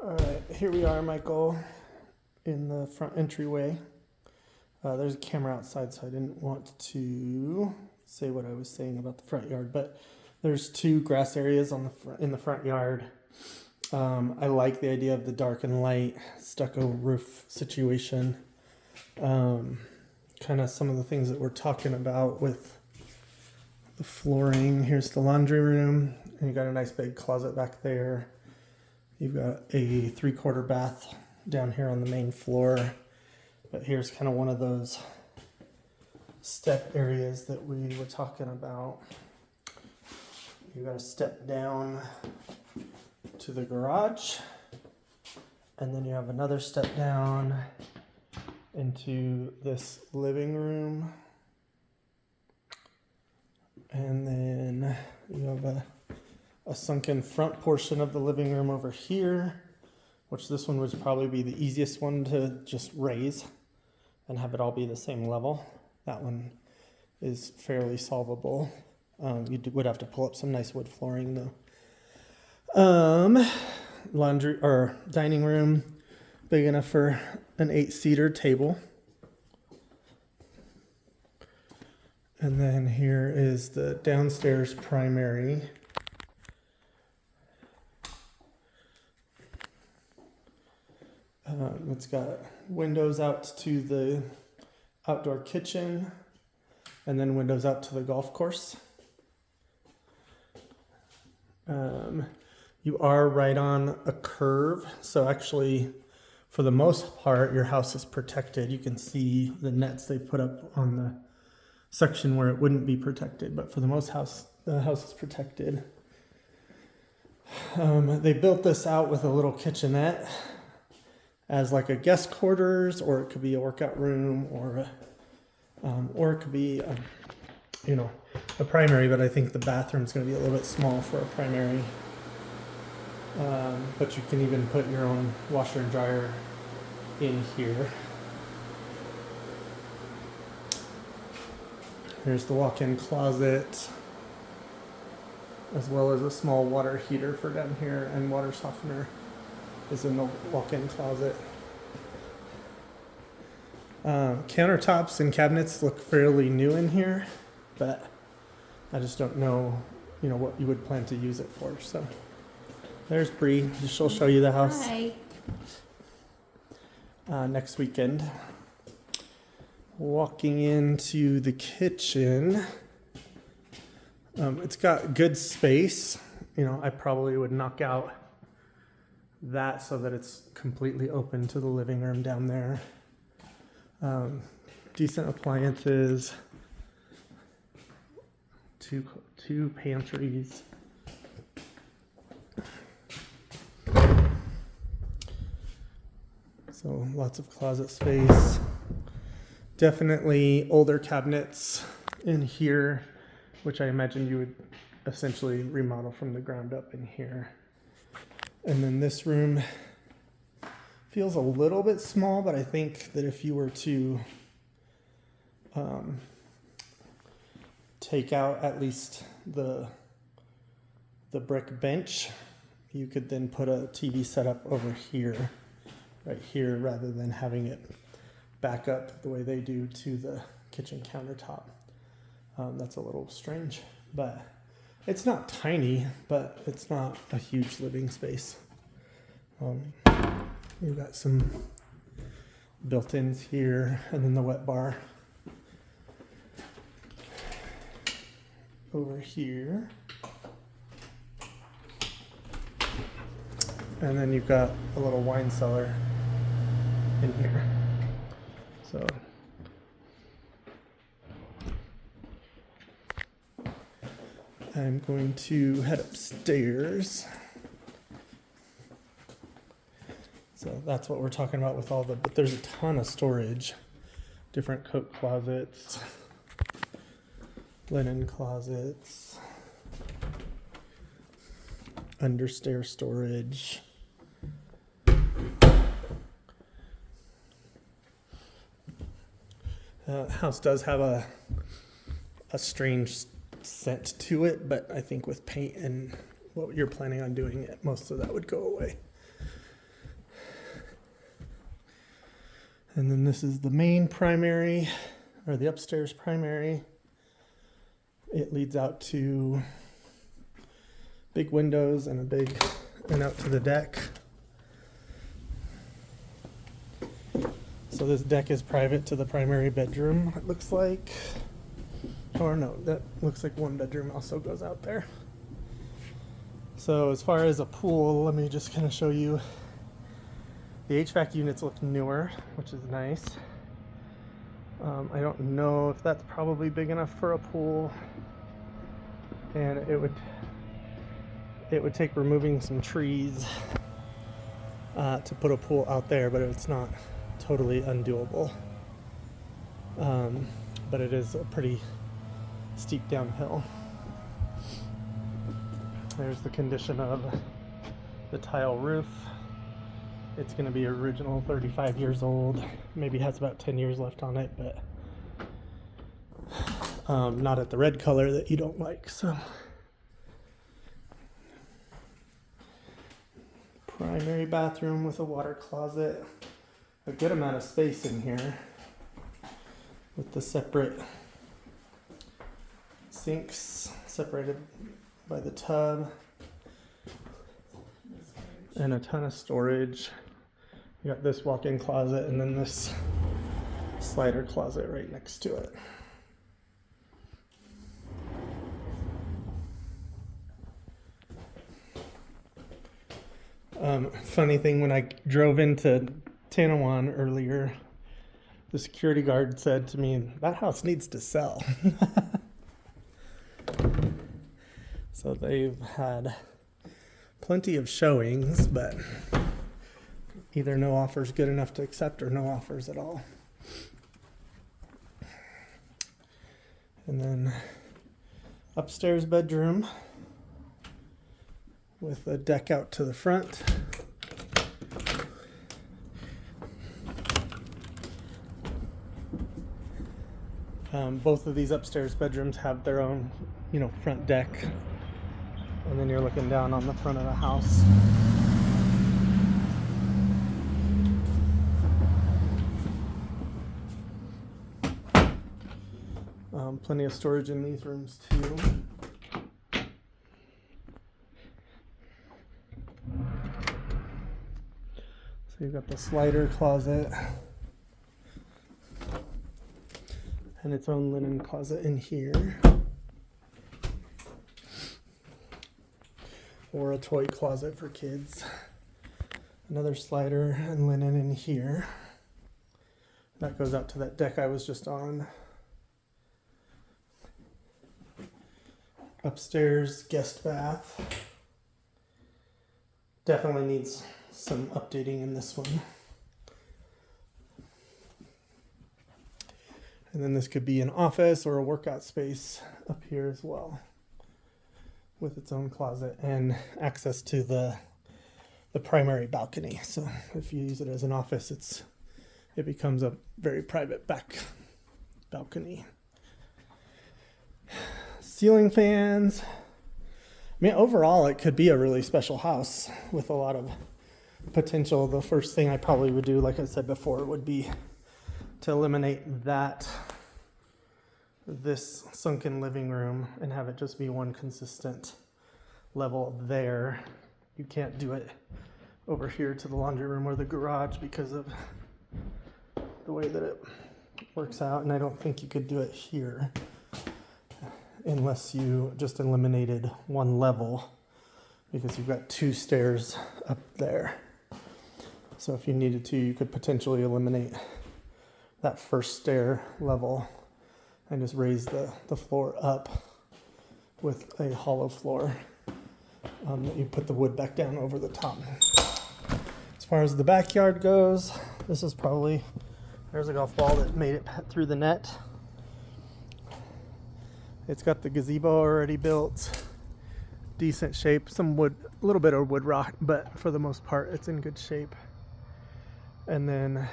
All right, here we are, Michael, in the front entryway. There's a camera outside, so I didn't want to say what I was saying about the front yard, but there's two grass areas in the front yard. I like the idea of the dark and light stucco roof situation. Kind of some of the things that we're talking about with the flooring. Here's the laundry room, and you got a nice big closet back there. You've got a 3/4 bath down here on the main floor, but here's kind of one of those step areas that we were talking about. You got to step down to the garage, and then you have another step down into this living room, and then you have a sunken front portion of the living room over here, which this one would probably be the easiest one to just raise and have it all be the same level. That one is fairly solvable. You would have to pull up some nice wood flooring though. Laundry or dining room, big enough for an 8-seater table. And then here is the downstairs primary. It's got windows out to the outdoor kitchen, and then windows out to the golf course. You are right on a curve, so actually, for the most part, your house is protected. You can see the nets they put up on the section where it wouldn't be protected, but for the most the house is protected. They built this out with a little kitchenette as like a guest quarters, or it could be a workout room, or it could be a primary, but I think the bathroom's going to be a little bit small for a primary. But you can even put your own washer and dryer in here. Here's the walk-in closet, as well as a small water heater for down here, and water softener is in the walk-in closet. Countertops and cabinets look fairly new in here, but I just don't know, what you would plan to use it for. So there's Bree. She'll show you the house. Hi. Next weekend. Walking into the kitchen, it's got good space. I probably would knock out that so that it's completely open to the living room down there. Decent appliances, two pantries. So lots of closet space. Definitely older cabinets in here, which I imagine you would essentially remodel from the ground up in here. And then this room feels a little bit small, but I think that if you were to take out at least the brick bench, you could then put a TV setup over here, right here, rather than having it back up the way they do to the kitchen countertop. That's a little strange, but it's not tiny, but it's not a huge living space. We've got some built-ins here, and then the wet bar over here. And then you've got a little wine cellar in here. So I'm going to head upstairs. So that's what we're talking about with but there's a ton of storage. Different coat closets, linen closets, understair storage. House does have a strange scent to it, but I think with paint and what you're planning on doing, most of that would go away. And then this is the main primary, or the upstairs primary. It leads out to big windows and out to the deck. So this deck is private to the primary bedroom, it looks like. Or no, that looks like one bedroom also goes out there. So as far as a pool, let me just kind of show you. The HVAC units look newer, which is nice. I don't know if that's probably big enough for a pool. And it would take removing some trees to put a pool out there, but it's not totally undoable. But it is a pretty steep downhill. There's the condition of the tile roof. It's going to be original, 35 years old. Maybe has about 10 years left on it, but not at the red color that you don't like. So, primary bathroom with a water closet. A good amount of space in here with the separate sinks separated by the tub and a ton of storage. You got this walk-in closet and then this slider closet right next to it. Funny thing, when I drove into Tanawan earlier, the security guard said to me, "That house needs to sell." So they've had plenty of showings, but either no offers good enough to accept or no offers at all. And then upstairs bedroom with a deck out to the front. Both of these upstairs bedrooms have their own, front deck. And then you're looking down on the front of the house. Plenty of storage in these rooms too. So you've got the slider closet and its own linen closet in here. Or a toy closet for kids. Another slider and linen in here. That goes out to that deck I was just on. Upstairs guest bath. Definitely needs some updating in this one. And then this could be an office or a workout space up here as well, with its own closet and access to the primary balcony. So if you use it as an office, it becomes a very private back balcony. Ceiling fans. Overall, it could be a really special house with a lot of potential. The first thing I probably would do, like I said before, would be to eliminate this sunken living room and have it just be one consistent level there. You can't do it over here to the laundry room or the garage because of the way that it works out, and I don't think you could do it here unless you just eliminated one level, because you've got two stairs up there. So if you needed to, you could potentially eliminate that first stair level and just raise the floor up with a hollow floor that you put the wood back down over the top. As far as the backyard goes, this is probably, there's a golf ball that made it through the net. It's got the gazebo already built, decent shape, some wood, a little bit of wood rot, but for the most part it's in good shape. And then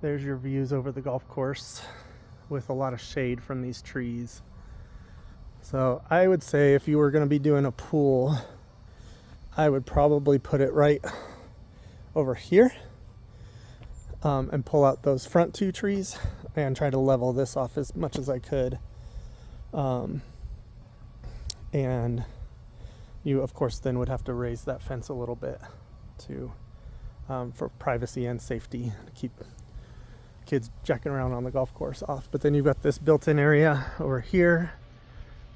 there's your views over the golf course with a lot of shade from these trees. So I would say if you were going to be doing a pool, I would probably put it right over here. and pull out those front 2 trees and try to level this off as much as I could. And you, of course, then would have to raise that fence a little bit to for privacy and safety, to keep kids jacking around on the golf course off. But then you've got this built-in area over here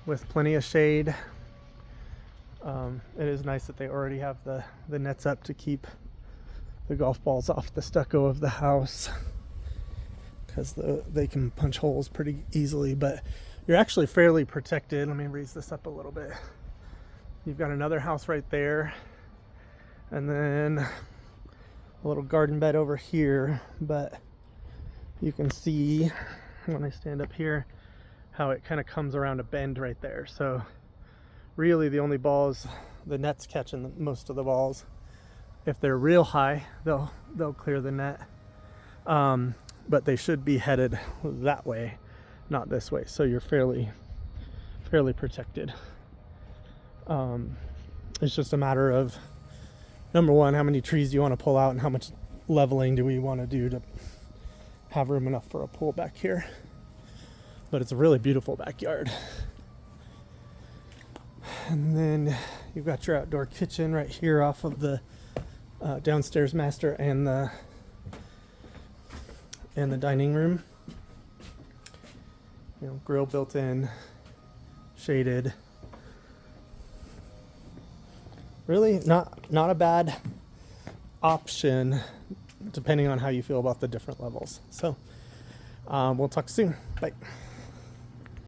with plenty of shade. It is nice that they already have the nets up to keep the golf balls off the stucco of the house, because they can punch holes pretty easily. But you're actually fairly protected. Let me raise this up a little bit. You've got another house right there, and then a little garden bed over here. But you can see when I stand up here how it kind of comes around a bend right there. So really the only balls, the net's catching most of the balls. If they're real high, they'll clear the net. But they should be headed that way, not this way. So you're fairly protected. It's just a matter of, number one, how many trees do you want to pull out, and how much leveling do we want to do to have room enough for a pool back here. But it's a really beautiful backyard. And then you've got your outdoor kitchen right here off of the downstairs master and the dining room. You know, grill built in, shaded. Really not a bad option, depending on how you feel about the different levels. So we'll talk soon. Bye.